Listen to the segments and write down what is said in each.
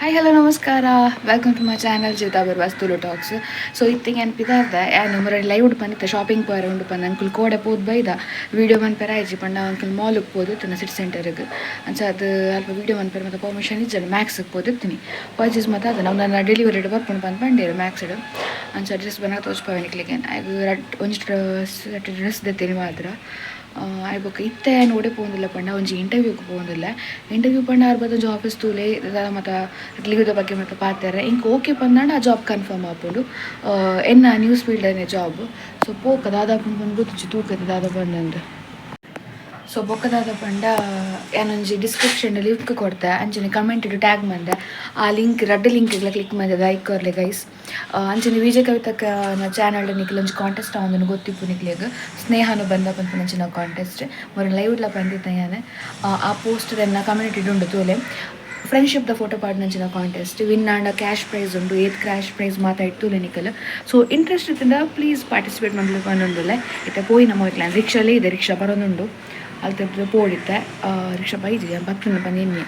Hi hello ನಮಸ್ಕಾರ welcome to my channel ಜಿತಾ ಬರ್ವಾಸ್ ತುಳು ಟಾಕ್ಸ್. ಸೊ ಇತ್ತಿಗೆ ನೆನಪಿದಾದ ಯಾನು ಲೈವ್ ಉಡು ಬಂದಿತ್ತ ಶಾಪಿಂಗ್ ಪೋಯರ್ ಉಂಡು ಬಂದು ಅಂಕಲ್ ಕೋಡೆ ಪೋದು ಬೈದ ವೀಡಿಯೋ ಮನ್ಪೇರ ಆಯ್ಜಿ ಪಂಡ ಅಂಕಲ್ ಮಾಲ್ಗೆ ಪೋದಿತ್ತಿನ ಸಿಟಿ ಸೆಂಟರ್ಗೆ ಅಂಚ ಅದು ಅಲ್ಪ ವೀಡಿಯೋ ಮನ್ಪೇರ ಮತ್ತು ಪರ್ಮಿಷನ್ ಇಜ್ಜನು ಮ್ಯಾಕ್ಸ್ಗೆ ಪೋದಿತ್ತೀನಿ ಪರ್ಚೇಸ್ ಮತ್ತು ಅದು ನಾವು ನನ್ನ ಡೆಲಿವರಿ ಬರ್ಕೊಂಡು ಬಂದು ಬಂಡೇರು ಮ್ಯಾಕ್ಸ್ಡ್ ಅಂಚ ಡ್ರೆಸ್ ಬಂದಾಗ ತೋರಿಸ್ಪವನಿಕ್ಲಿಗೆ ಅದು ಒಂಜಿ ಡ್ರೆಸ್ ದೆತ್ತೀನಿ ಮಾತ್ರ ಆಯ್ಬೊಕ್ಕ ಇತ್ತೆ ನೋಡೇ ಪೋಂದಿಲ್ಲ ಪಂಡ ಒಂಜಿ ಇಂಟರ್ವ್ಯೂಗೆ ಪೋಂದಿಲ್ಲ ಇಂಟರ್ವ್ಯೂ ಪಂಡ ಆರು ಬದೊಂಜಿ ಆಫೀಸ್ ತೂಲೆ ಮತ್ತು ಲೀವ್ದ ಬಗ್ಗೆ ಮತ್ತು ಪಾತಾರೆ ಇಂಕ ಓಕೆ ಪಂದಾಂಡ ಆ ಜಾಬ್ ಕನ್ಫರ್ಮ್ ಆಪುಂಡು ಎನ್ನ ನ್ಯೂಸ್ ಫೀಲ್ಡನೇ ಜಾಬ್. ಸೊ ಪೋಕ ದಾದಾಪುಂಡು ಬಂದು ಗೊತ್ತಿಚ್ಚು ತೂಕದ ದಾದ ಬಂದಂದು. ಸೊ ಬೊಕ್ಕದಾದ ಪಂಡ ಏನೊಂಜಿ ಡಿಸ್ಕ್ರಿಪ್ಷನ್ ಲಿಂಕ್ ಕೊಡ್ತೆ ಅಂಚನೆ ಕಮೆಂಟ್ ಟ್ಯಾಗ್ ಮಂದೆ ಆ ಲಿಂಕ್ ರಡ್ಡ್ ಲಿಂಕ್ಗಳ ಕ್ಲಿಕ್ ಮಾಡಿದೆ ಐಕೋರ್ಲೆ ಗೈಸ್. ಅಂಚನೆ ವಿಜಯ ಕವಿತಕ್ಕ ಚಾನಲ್ ನಿಕ್ಲೊಂಜಿ ಕಾಂಟೆಸ್ಟ್ ಆವೊಂದು ಗೊತ್ತಿಪ್ಪು ನಿಕ್ಲೆಗ್ ಸ್ನೇಹನು ಬಂದ ಪಂತ ನಂಚಿನ ಕಾಂಟೆಸ್ಟ್ ಮೊರ ಲೈವ್ಲ ಬಂದಿದ್ದ ಯಾನೆ ಆ ಪೋಸ್ಟ್ ಎನ್ನ ಕಮ್ಯುನಿಟಿ ಉಂಡು ತೋಲೆ ಫ್ರೆಂಡ್ಶಿಪ್ ದ ಫೋಟೋ ಪಾಡ್ ನಂಚಿನ ಕಾಂಟೆಸ್ಟ್ ವಿನ್ ಆಂಡ ಕ್ಯಾಶ್ ಪ್ರೈಸ್ ಉಂಡು ಕ್ಯಾಶ್ ಪ್ರೈಸ್ ಮಾತಾಡ್ತು ನಿಕಲ್. ಸೊ ಇಂಟ್ರೆಸ್ಟ್ ಇತ್ತಿಂದ ಪ್ಲೀಸ್ ಪಾರ್ಟಿಸಿಪೇಟ್ ಮಾಡ್ಲಿಕ್ಕೆ ಬಂದುಂಡುಲ್ಲ ಇತ್ತೆ ಪೋಯಿ ನಮ್ಮ ಹೋಗ್ಲ ರಿಕ್ಷಾಲೇ ಇದೆ ರಿಕ್ಷಾ ಬರೋದುಂಡು ಅಲ್ಲಿ ಪೋಡಿತ್ತೆ ರಿಕ್ಷಾ ಬೈಜಿ ಭಕ್ತನ ಬಂದಿನಿ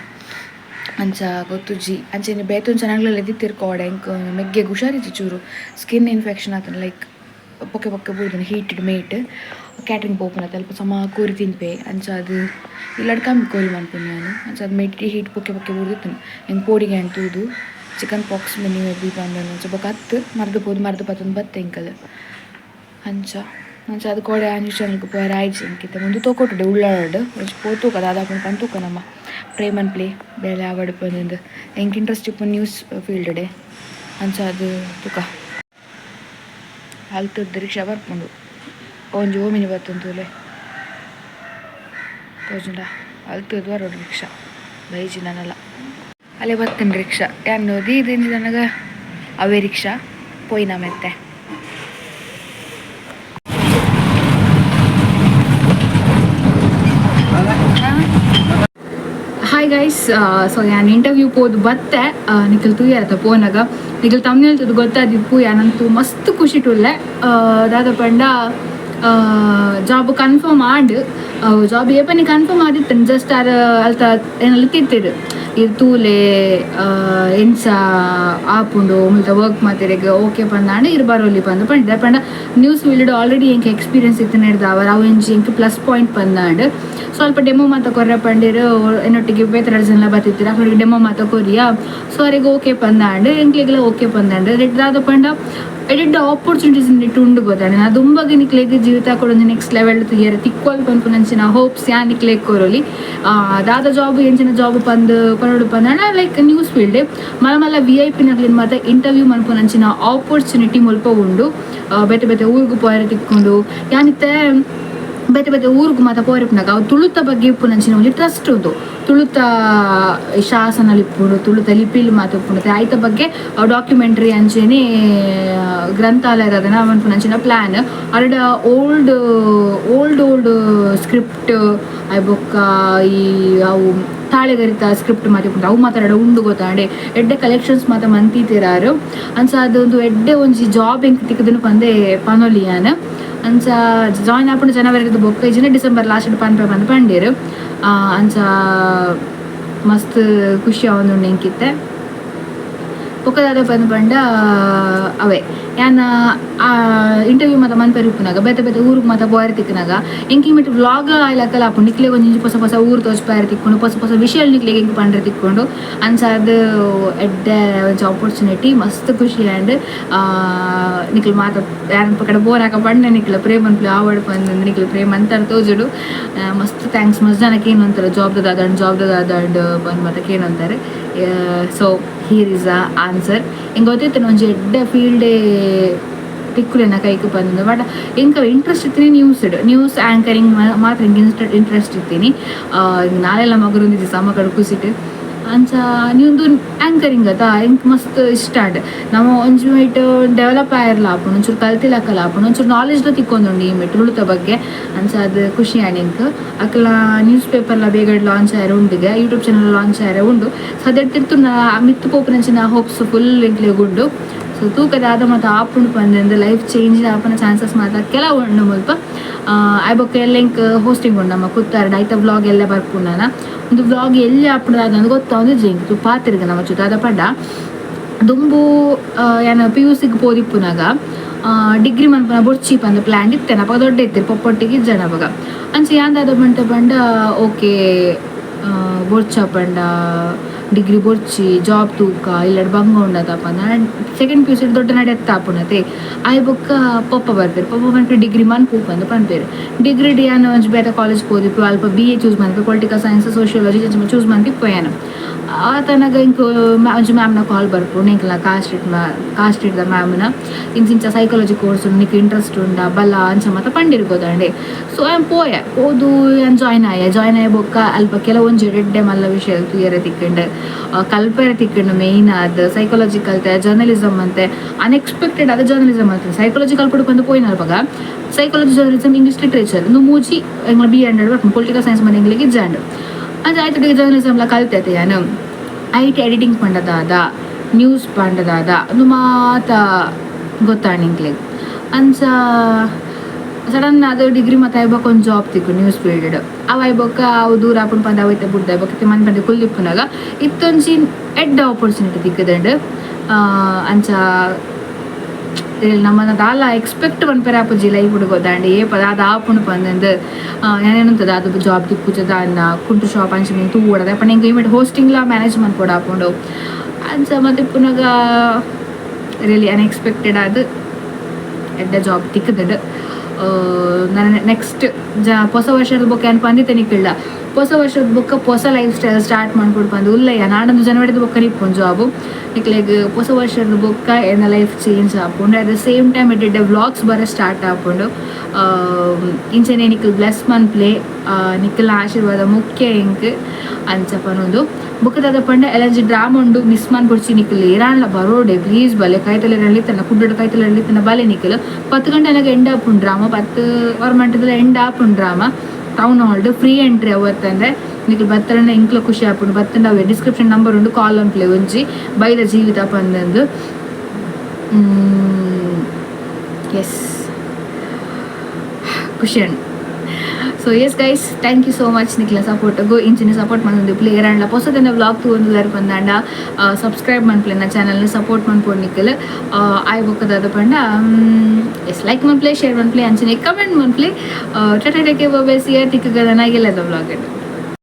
ಅಂಚ ಗೊತ್ತುಜ್ಜಿ ಅಂಚೆನೆ ಬೇತೊಂದು ಚೆನ್ನಾಗ್ಲೆಲ್ಲ ಎದ್ದಿತ್ತಿರ್ಕೋಡೆ ಇಂಕ ಮೆಗ್ಗೆ ಹುಷಾರಿಜ್ಜಿ ಚೂರು ಸ್ಕಿನ್ ಇನ್ಫೆಕ್ಷನ್ ಆತನ ಲೈಕ್ ಪೊಕ್ಕೆ ಪೊಕ್ಕೆ ಬೂದನು ಹೀಟೆಡ್ ಮೇಟ್ ಕ್ಯಾಟ್ರಿಂಗ್ ಪೋಪುನ ಅಲ್ಪ ಸಮ ಕೋರಿ ತಿನ್ಪೆ ಅಂಚ ಅದು ಇಲ್ಲಡ್ ಕಮ್ಮಿ ಕೋರಿ ಮನ್ಪುನಿ ನಾನು ಅಂಚ ಅದು ಮೇಟ್ಗೆ ಹೀಟ್ ಪೊಕ್ಕೆ ಪೊಕ್ಕೆ ಬೂದಿತ್ತನು ಹೆಂಗೆ ಪೋಡಿಗೆ ಅಂಟುದು ಚಿಕನ್ ಪಾಕ್ಸ್ ಮೆನಿ ಬಿ ಬಂದನು ಅಂಚ ಬೊಕ್ಕ ಹತ್ತು ಮರ್ದು ಪತ್ತೊಂದು ಬತ್ತೆ ಇಂಕಲ್ ಅಂಚ ಅದು ಕೋಡೆ ನ್ಯೂಸ್ ಚಾನಲ್ಗೆ ಪೋಯರ್ ಆಯ್ತು ಅಂಕಿತ ಮುಂದೆ ತೋಕೊಟ್ಟುಡೆ ಉಳ್ಳಾಡು ಒಂಚು ಪೋತೂಕ ದಾದಾಪುಂಡು ಪಂತೂಕ ನಮ್ಮ ಪ್ರೇಮನ್ ಪ್ಲೇ ಬೇಲೆ ಆವಡು ಬಂದು ಹೆಂಗೆ ಇಂಟ್ರೆಸ್ಟ್ ಇಪ್ಪು ನ್ಯೂಸ್ ಫೀಲ್ಡ್ ಡೇ ಅಂಚ ಅದು ತುಕ ಅಲ್ತದ್ದು ರಿಕ್ಷಾ ಬರ್ಪುಂಡು ಒಂಜಿ ಓಮಿನಿ ಬರ್ತಂತೂಲೆ ತೋಜುಂಡ ಅಲ್ತದ್ದು ಬರೋಡು ರಿಕ್ಷಾ ಬೈಜಿ ನಾನಲ್ಲ ಅಲ್ಲೇ ಬರ್ತೇನೆ ರಿಕ್ಷಾ ಯಾನು ದೀದಿಂದ ನನಗೆ ಅವೇ ರಿಕ್ಷಾ ಪೋಯ್ನ ಮೆತ್ತೆ. ಹಾಯ್ ಗೈಸ್, ಸೊ ಯಾನ್ ಇಂಟರ್ವ್ಯೂ ಪೋದು ಬತ್ತೆ ನಿಖಿಲ್ ತೂಯತ್ತ ಪೋನಾಗ ನಿಖಿಲ್ ತಮ್ಮನೇಳ್ತದ್ದು ಗೊತ್ತಾದಿಪ್ಪು ಯಾನಂತೂ ಮಸ್ತ್ ಖುಷಿ ಟುಲ್ಲೆ ದಾದ ಪಂಡ ಜಾಬ್ ಕನ್ಫರ್ಮ್ ಆಡ್ ಜಾಬ್ ಏಪನಿ ಕನ್ಫರ್ಮ್ ಆದಿತ್ತು ಜಸ್ಟ್ ಅಲ್ತ ಏನಲ್ಲಿ ತಿತ್ತಿರು ಇದು ತೂಲೆ ಎನ್ಸ ಆಪುಂಡು ಮುಲ್ತ ವರ್ಕ್ ಮಾತಿರೆಗೆ ಓಕೆ ಪಂದಾಂಡು ಇರು ಬರೋಲಿ ಪಂದು ಪಂಡ ಪಂಡ ನ್ಯೂಸ್ ಫೀಲ್ಡ್ ಆಲ್ರೆಡಿ ಎಂಕ್ ಎಕ್ಸ್ಪೀರಿಯನ್ಸ್ ಇತ್ತು ನಡೆದವ ಅವು ಎಂಚಿ ಎಂಕ್ ಪ್ಲಸ್ ಪಾಯಿಂಟ್ ಪಂದಾಂಡು ಸ್ವಲ್ಪ ಡೆಮೋ ಮಾತ ಕೊರ್ರೆ ಪಂಡಿರು ಏನೊಟ್ಟಿಗೆ ಬೇತರ ಜನ ಬತ್ತಿತ್ತಿರ ಅವ್ರಿಗೆ ಡೆಮೋ ಮಾತ ಕೊರಿಯಾ ಸೊ ಅವ್ರಿಗೆ ಓಕೆ ಪಂದಾಂಡು ಎಂಕ್ಲಿಗೆಲ್ಲ ಓಕೆ ಪಂದಾಂಡು ದಾದ ಪಂಡ ಎಡಿಟ್ ಆಪರ್ಚುನಿಟೀಸ್ ನಿಟ್ಟು ಉಂಡು ಗೊತ್ತಾನೆ ನಾ ದುಂಬಗೆ ನಿಕ್ಲೆಗ್ ಜೀವಿತ ಕೊಡೊಂದು ನೆಕ್ಸ್ಟ್ ಲೆವೆಲ್ ತುಯ್ಯರೆ ತಿಕ್ಕೋಲ್ ಪನ್ಪು ನಂಚಿನ ಹೋಪ್ಸ್ ಯಾ ನಿಕ್ಲೆಗ್ ಕೊರೋಲಿ ದಾದ ಜಾಬ್ ಎಂಚಿನ ಜಾಬ್ ಪಂದು ಕೊರಡು ಪಂದಾಣ ಲೈಕ್ ನ್ಯೂಸ್ ಫೀಲ್ಡ್ ಮಲ್ಲ VIP ನಕ್ಲಿನ ಮಾತ ಇಂಟರ್ವ್ಯೂ ಮನ್ಪು ನಂಚಿನ ಆಪರ್ಚುನಿಟಿ ಮುಲ್ಪ ಉಂಡು ಬೇತೆ ಬೇತೆ ಊರ್ಗು ಪೋಯರೆ ತಿಕ್ಕೊಂಡು ಯಾನಿತ್ತೆ ಬೇತೆ ಬೇತೆ ಊರ್ಗು ಮಾತ ಪೋರಿಪ್ನಾಗ ಅವು ತುಳುತ ಬಗ್ಗೆ ಇಪ್ಪು ನಂಚಿನ ಒಂಜಿ ಟ್ರಸ್ಟ್ ಉಂಟು ತುಳುತ ಶಾಸನಲ್ಲಿ ಇಪ್ಪುಂಡು ತುಳುತ ಲಿಪಿಲಿ ಮಾತು ಉಪ್ಪುಂಡು ಆಯ್ತ ಬಗ್ಗೆ ಡಾಕ್ಯುಮೆಂಟ್ರಿ ಅಂಚೆನೆ ಗ್ರಂಥಾಲಯದ ಅದನ್ನ ಮನ್ಪು ನಂಚಿನ ಪ್ಲ್ಯಾನ್ ಅರಡ ಓಲ್ಡ್ ಸ್ಕ್ರಿಪ್ಟ್ ಬೊಕ್ಕ ಈ ಅವು ತಾಳೆಗರಿತ ಸ್ಕ್ರಿಪ್ಟ್ ಮಾತಿಪ್ಪುಂಡು ಅವು ಮಾತಾಡ ಉಂಡು ಗೊತ್ತಾಂಡೆ ಎಡ್ಡೆ ಕಲೆಕ್ಷನ್ಸ್ ಮಾತ ಮಂತಿತಿರಾರು ಅಂಚ ಅದೊಂದು ಎಡ್ಡೆ ಒಂಜಿ ಜಾಬ್ ಹೆಂಗೆ ತಿಕ್ಕದನು ಪಂದೆ ಪನೊಲಿಯಾನ ಅಂಚ ಜಾಯಿನ್ ಆಪುಂಡು ಜನವರಿ ಬೊಕ್ಕ ಇಜಿನ ಡಿಸೆಂಬರ್ ಲಾಸ್ಟ್ ಪನ್ಪೆ ಬಂದು ಪಂಡೇರು ಅಂಚ ಮಸ್ತ್ ಖುಷಿ ಆವೊಂದುಂಡು ಎಂಕಿತ್ತೆ ಪೊಕ್ಕದಾದ ಬಂದು ಪಂಡ ಅವೇ ಯಾನ ಇಂಟರ್ವ್ಯೂ ಮಾತ ಮನ್ಪೇರು ಇಪ್ಪುನಾಗ ಬೇತೆ ಬೇತೆ ಊರಿಗೆ ಮಾತ ಪೋಯರ್ ತಿಕ್ಕನಾಗ ಎಂಕಿ ಮಿಟ್ಟು ವ್ಲಾಗ್ ಆಯ್ಲಕ್ಕಲ್ಲ ಆಪುಂಡು ನಿಕ್ಲೆ ಒಂಜಿ ಹೊಸ ಊರು ತೋಚ್ಪಾಯರ್ ತಿಕ್ಕೊಂಡು ಹೊಸ ವಿಷಯ ನಿಕ್ಲೆಗೆ ಹೆಂಗೆ ಪಂಡ್ರೆ ತಿಕ್ಕೊಂಡು ಅಂಚ ಅದು ಎಡ್ಡೆ ಒಂಚ ಆಪರ್ಚುನಿಟಿ ಮಸ್ತ್ ಖುಷಿ ಆ್ಯಂಡ್ ನಿಕ್ಲು ಮಾತ ಯಾರ ಕಡೆ ಬೋರ್ ಹಾಕ ಪಂಡ ನಿಕ್ಲ ಪ್ರೇಮನ್ ಪ್ಲೇ ಆವಡ್ ಬಂದು ನಿಕ್ಲು ಪ್ರೇಮ್ ಅಂತಾರೆ ತೋಜುಡು ಮಸ್ತ್ ಥ್ಯಾಂಕ್ಸ್ ಮಸ್ತ್ ಜನಕ್ಕೆ ಏನು ಅಂತಾರೆ ಜಾಬ್ದಾದಂಡು ಬಂದು ಮತ್ತೆ ಏನು ಅಂತಾರೆ. So here is a answer ಹಿಂಗೆ ಗೊತ್ತಿತ್ತು ಒಂಜಿ ಎಡ್ಡೆ ಫೀಲ್ಡೇ ತಿಕ್ಕುಲೆನ ಕೈಗೆ ಬಂದು ಬಟ್ ಎಂಕ ಇಂಟ್ರೆಸ್ಟ್ ಇತ್ತೀನಿ ನ್ಯೂಸ್ ಆ್ಯಂಕರಿಂಗ್ ಮಾತ್ರ ಹಿಂಗೆ ಇಂಟ್ರೆಸ್ಟ್ ಇತ್ತೀನಿ ನಾಳೆಲ್ಲ ಮಗರೊಂದಿದ್ದೆ ಸಮ ಕಡೆ ಕುಸಿಟ್ಟು ಅಂಚ ನೀವೊಂದು ಆ್ಯಂಕರಿಂಗ್ ಅದ ಹೆಂಗೆ ಮಸ್ತ್ ಇಷ್ಟ ನಾವು ಒಂಜಿ ಮೈಟ್ ಡೆವಲಪ್ ಆಗಿರಲ್ಲ ಆಪುಂಡು ಒಂಚೂರು ಕಲ್ತಿಲಕ್ಕಲ್ಲ ಆಪುಂಡು ಒಂಚೂರು ನಾಲೆಜ್ಲ ತಿಕ್ಕೊಂದುಂಡು ಈ ಮಿಟ್ ಉಳುತ ಬಗ್ಗೆ ಅಂಚ ಅದು ಖುಷಿ ಆ್ಯಂಡ್ ಅಕ್ಕಲ ನ್ಯೂಸ್ ಪೇಪರ್ಲ ಬೇಗ ಲಾಂಚ್ ಆಯ್ರೆ ಉಂಡಿಗೆ ಯೂಟ್ಯೂಬ್ ಚಾನಲ್ ಲಾಂಚ್ ಆಯ್ರೆ ಉಂಡು ಸದ್ಯ ತಿರ್ತು ಮಿತ್ತು ಪೋಪು ನಂಚಿನ ಹೋಪ್ಸ್ ಫುಲ್ ಎಂಕ್ಲೆಗ್ ಉಂಡು. ಸೊ ತೂಕದಾದ ಮತ್ತು ಆಪುಂಡು ಪಂದಿಂದ ಲೈಫ್ ಚೇಂಜ್ ಆಪನ ಚಾನ್ಸಸ್ ಮಾತ್ರ ಕೆಲವು ಉಂಡು ಮುಲ್ಪ ಐಬೊಕ್ಕ ಲಿಂಕ್ ಹೋಸ್ಟಿಂಗ್ ಉಂಡು ನಮ್ಮ ಕುತ್ತಾರ ಐತ ವ್ಲಾಗ್ ಎಲ್ಲ ಬರ್ಪುಂಡನ ಒಂದು ವ್ಲಾಗ್ ಎಲ್ಲಿ ಆಪುಂಡದ ಅಂತ ಗೊತ್ತಾವುದು ಜಿಂಕ್ ತು ಪಾತಿರ್ಗ ನಮ್ಮ ಚುತಾದ ಪಡ್ಡ ದುಂಬು ಏನು PUCಗೆ ಪೋದಿಪ್ಪುನಾಗ ಡಿಗ್ರಿ ಮನ್ಪನ ಬೊಡ್ಚಿ ಪಂದ ಪ್ಲ್ಯಾನ್ ಇತ್ತೇನೆ ಅಪ್ಪ ದೊಡ್ಡ ಇತ್ತು ಪೊಪ್ಪೊಟ್ಟಿಗೆ ಇಜ್ಜನ ಅವಾಗ ಅಂಚೆ ಯಾಂದಾದ ಬಂಡ ಓಕೆ ಬೊಡ್ಚ ಪಂಡ ಡಿಗ್ರಿ ಬೊಡ್ಚಿ ಜಾಬ್ ತೂಕ ಇಲ್ಲಡ್ ಬಂಗ ಉಂಡದಪ್ಪ ಸೆಕೆಂಡ್ PUC ದೊಡ್ಡ ನಡೆತ್ತ ಆಪುಣತೆ ಆಯ್ ಬೊಕ್ಕ ಪೊಪ್ಪ ಬರ್ತಾರೆ ಪೊಪ್ಪ ಬಂದ್ರೆ ಡಿಗ್ರಿ ಮನ್ಪು ಪಂದು ಪನ್ಪೇರು ಡಿಗ್ರಿ ಡಿಯಾನ ಒಂಚು ಬೇರೆ ಕಾಲೇಜ್ ಹೋದಿಪ್ಪು ಅಲ್ಪ BA ಚೂಸ್ ಮಾಡ್ಬೇಕು ಪೊಲಿಟಿಕಲ್ ಸೈನ್ಸ್ ಸೋಷಿಯಾಲಜಿ ಚೂಸ್ ಮಾಡ್ತಿಪ್ಪು ಏನು ಆ ತನಗ ಇಂಕ ಒಂಚು ಮ್ಯಾಮ್ನ ಕಾಲ್ ಬರ್ಪು ನಿಂಕಲ ಕಾಸ್ಟ್ ಇಡ್ದ ಮ್ಯಾಮ್ನ ಇಂಚಿಂಚ ಸೈಕಾಲಜಿ ಕೋರ್ಸ್ ನಿಂಗೆ ಇಂಟ್ರೆಸ್ಟ್ ಉಂಡ ಬಲ್ಲ ಅಂಚ ಮತ್ತೆ ಪಂಡಿರ್ಬೋದಂಡೆ ಸೊ ಆ್ಯಮ್ ಪೋಯೆ ಓದು ಏನು ಜಾಯ್ನ್ ಆಯ ಬೊಕ್ಕ ಅಲ್ಪ ಕೆಲವೊಂದು ರೆಡ್ಡೆ ಮಲ್ಲ ವಿಷಯ ತುಯರೆ ತಿಕ್ಕಂಡು ಕಲ್ಪೆರೆ ತಿಕ್ಕಂಡು ಮೇಯ್ನ್ ಅದು ಸೈಕಾಲಜಿ ಕಲ್ತೆ ಜರ್ನಲಿಸಮ್ ಅಂತೆ ಅನ್ಎಕ್ಸ್ಪೆಕ್ಟೆಡ್ ಅದು ಜರ್ನಲಿಸಮ್ ಅಂತ ಸೈಕಾಲಜಿ ಕಲ್ಪಡು ಬಂದು ಪೋಯಿನ ಅಲ್ವಾಗ ಸೈಕಾಲಜಿ ಜರ್ನಲಿಸಮ್ ಇಂಗ್ಲೀಷ್ ಲಿಟ್ರೇಚರ್ ಮೂಜಿ ಎಂಗ್ಲ B.Ed ಬರ್ಕೊಂಡು ಪೊಲಿಟಿಕಲ್ ಸೈನ್ಸ್ ಮನೆ ಎಂಗ್ಲಿಗೆ ಇಜ್ಜಾಂಡು ಅದು ಆಯ್ತು ಜರ್ನಲಿಸಮ್ಲ ಕಲ್ತೈತೆ ಏನು IT ಎಡಿಟಿಂಗ್ ಪಂಡದಾದ ನ್ಯೂಸ್ ಪಂಡದಾದ ಅದು ಮಾತ ಗೊತ್ತಾಣಿಂಗ್ಲಿಗೆ ಅಂಚ ಸಡನ್ ಅದು ಡಿಗ್ರಿ ಮತ್ತು ಐಬೊಕ್ಕ ಒಂದು ಜಾಬ್ ತಿಕ್ಕು ನ್ಯೂಸ್ ಫೀಲ್ಡ್ ಅವ ಐಬೊಕ್ಕ ಅವು ದೂರ ಹಾಕೊಂಡು ಪಂದ ಅವೈತೆ ಬುಡ್ದ ಐಬೊಕ್ಕ ಮನೆ ಪಂದ ಕುಲ್ಲಿಪ್ಪುನಾಗ ಇತ್ತೊಂಚಿ ಎಡ್ಡ ಆಪರ್ಚುನಿಟಿ ತಿಕ್ಕದಂಡು ಅಂಚ ನಮ್ಮನ್ನ ದಾಲ ಎಕ್ಸ್ಪೆಕ್ಟ್ ಪನ್ಪೆರ ಆಪುಜಿ ಲೈಫ್ ಹುಡುಗೋದಾಂಡಿ ಪದ ಅದು ಆಪುಂಡು ಪಂದಂದು ಏನೇನುಂತದ ಅದು ಜಾಬ್ ತಿಕ್ಕುಜದ ಅನ್ನ ಕುಂಟು ಶಾಪ್ ಅಂಚೆ ನೀವು ತೂಡದ ಅಪ್ಪ ನಿಂಗೆ ಇಮೆಂಟ್ ಹೋಸ್ಟಿಂಗ್ಲ ಮ್ಯಾನೇಜ್ಮೆಂಟ್ ಕೂಡ ಹಾಕೊಂಡು ಅಂಚ ಮತ್ತೆ ಪುನಗ ರಿಯಲಿ ಅನ್ಎಕ್ಸ್ಪೆಕ್ಟೆಡ್ ಅದು ಎಡ್ಡ ಜಾಬ್ ತಿಕ್ಕದಡು ನಾನು ನೆಕ್ಸ್ಟ್ ಹೊಸ ವರ್ಷದ ಬೊಕ್ಕ ಏನು ಪಂದಿತ್ತೆ ನಿಕ್ಕಿಲ್ಲ ಹೊಸ ವರ್ಷದ ಬೊಕ್ಕ ಹೊಸ ಲೈಫ್ ಸ್ಟೈಲ್ ಸ್ಟಾರ್ಟ್ ಮಾಡ್ಕೊಂಡು ಬಂದು ಉಲ್ಲಯ್ಯ ನಾಡೊಂದು ಜನವರಿದ ಬೊಕ್ಕ ನಿಪ್ಪೊಂದು ಜಾಬು ನಿಕ್ಲೆಗ್ ಹೊಸ ವರ್ಷದ ಬೊಕ್ಕ ಏನ ಲೈಫ್ ಚೇಂಜ್ ಆಪುಂಡು ಅಟ್ ದ ಸೇಮ್ ಟೈಮ್ ಎಡ್ಡೆ ವ್ಲಾಗ್ಸ್ ಬರೋ ಸ್ಟಾರ್ಟ್ ಆಪುಂಡು ಇಂಚನೆ ನಿಕ್ಕಲ್ ಬ್ಲೆಸ್ ಮನ್ಪ್ಲೆ ನಿಕ್ಕಲ್ ಆಶೀರ್ವಾದ ಮುಖ್ಯ ಇಂಕ್ ಅಂಚಪನೊಂದು ಬುಕ್ಕದ ಪಂಡ ಎಲಂಜಿ ಡ್ರಾಮಾ ಉಂಡು ಮಿಸ್ ಮಾಡ್ಕೊಡ್ಸಿ ನಿಕ್ಕಲ್ ಏರಾಣ್ಲ ಬರೋಡೆ ಪ್ಲೀಸ್ ಬಲೆ ಕೈತಲೆ ರಳಿತನ ಕುಡ್ಡಡ ಕೈತಲೆ ರಳಿತನ ಬಲೆ ನಿಕ್ಕಲ್ 10 ಗಂಟೆನಾಗ ಎಂಡ್ ಆಪುಂಡು ಡ್ರಾಮಾ 10 ಗಂಟೆದಲ್ಲಿ ಎಂಡ್ ಆಪುಂಡು ಡ್ರಾಮಾ ಟೌನ್ ಹಾಲ್ಡ್ ಫ್ರೀ ಎಂಟ್ರಿ ಅವತ್ತಂದ್ರೆ ನಿಖಿಲ್ ಬತ್ತರನ್ನ ಇಂಕ್ಲ ಖುಷಿ ಆಪುಂಡು ಬತ್ತಂಡ ಅವೇ ಡಿಸ್ಕ್ರಿಪ್ಷನ್ ನಂಬರ್ ಉಂಡು ಕಾಲ್ ಪ್ಲೇ ಒಂಜಿ ಬೈದ ಜೀವಿತ ಪಂದಂದು ಎಸ್ ಖುಷಿ ಉಂಡು so yes guys thank you so much ನಿಖಿಲ ಸಪೋರ್ಟ್ಗೂ ಇಂಚಿನ ಸಪೋರ್ಟ್ ಮಂದು ಪ್ಲೇಯರ್ ಅಂಡ್ಲ ಹೊಸದನ್ನ ವ್ಲಾಗ್ ತಗೊಂಡು ಬಂದಾಂಡ ಸಬ್ಸ್ಕ್ರೈಬ್ ಮನ್ಪ್ಲೆ ನನ್ನ ಚಾನಲ್ನ ಸಪೋರ್ಟ್ ಮನ್ಪೊಂಡು ನಿಖಿಲ್ ಆಯ್ ಬೊಕ್ಕದಾದ ಪಂಡ ಎಸ್ ಲೈಕ್ ಮನ್ಪ್ಲೆ ಶೇರ್ ಮನ್ಪ್ಲೆ ಅಂಚನೆ ಕಮೆಂಟ್ ಮನ್ಪ್ಲೆ ಟಟಟಕ್ಕೆ ಬೊಬೆ ಸಿಯರ್ ತಿಕ್ಕಗದನಾಗೆಲ್ಲದ ವ್ಲಾಗ್